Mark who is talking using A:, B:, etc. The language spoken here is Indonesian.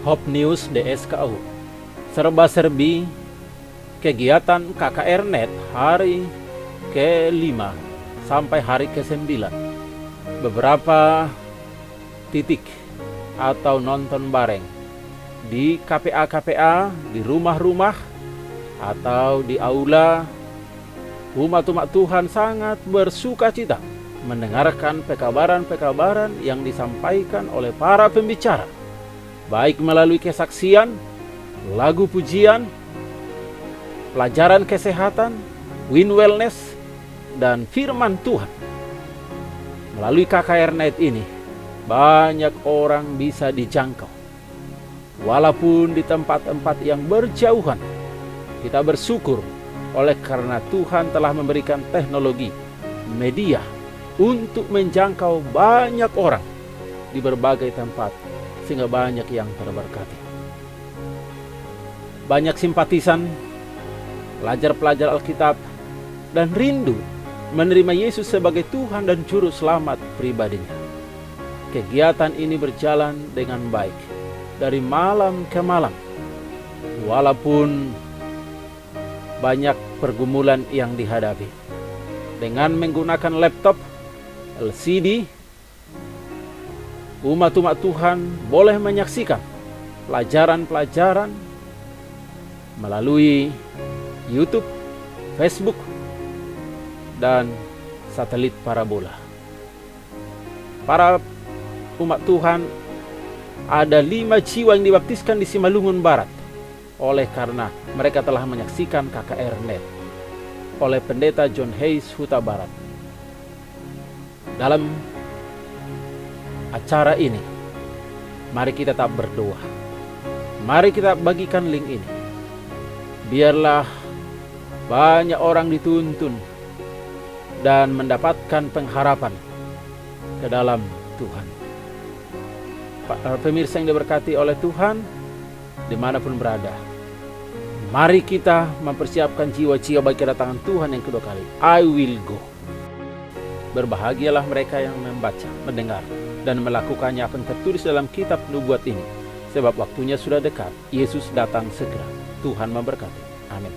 A: Hope News DSKU. Serba-serbi kegiatan KKRnet hari ke-5 sampai hari ke-9. Beberapa titik atau nonton bareng di KPA-KPA, di rumah-rumah atau di aula. Umat-umat Tuhan sangat bersuka cita mendengarkan pekabaran-pekabaran yang disampaikan oleh para pembicara, baik melalui kesaksian, lagu pujian, pelajaran kesehatan, win wellness, dan firman Tuhan. Melalui KKRnet ini, banyak orang bisa dijangkau. Walaupun di tempat-tempat yang berjauhan, kita bersyukur oleh karena Tuhan telah memberikan teknologi, media, untuk menjangkau banyak orang di berbagai tempat, sehingga banyak yang terberkati. Banyak simpatisan, pelajar-pelajar Alkitab, dan rindu menerima Yesus sebagai Tuhan dan Juru Selamat pribadinya. Kegiatan ini berjalan dengan baik dari malam ke malam, walaupun banyak pergumulan yang dihadapi. Dengan menggunakan laptop, LCD, umat-umat Tuhan boleh menyaksikan pelajaran-pelajaran melalui YouTube, Facebook, dan satelit parabola. Para umat Tuhan, ada 5 jiwa yang dibaptiskan di Simalungun Barat oleh karena mereka telah menyaksikan KKRnet oleh Pendeta John Hayes Huta Barat. Dalam acara ini, mari kita tetap berdoa. Mari kita bagikan link ini. Biarlah banyak orang dituntun dan mendapatkan pengharapan ke dalam Tuhan. Para pemirsa yang diberkati oleh Tuhan, dimanapun berada, mari kita mempersiapkan jiwa-jiwa bagi kedatangan Tuhan yang kedua kali. I will go. Berbahagialah mereka yang membaca, mendengar, dan melakukannya apa yang tertulis dalam kitab nubuat ini. Sebab waktunya sudah dekat, Yesus datang segera. Tuhan memberkati. Amin.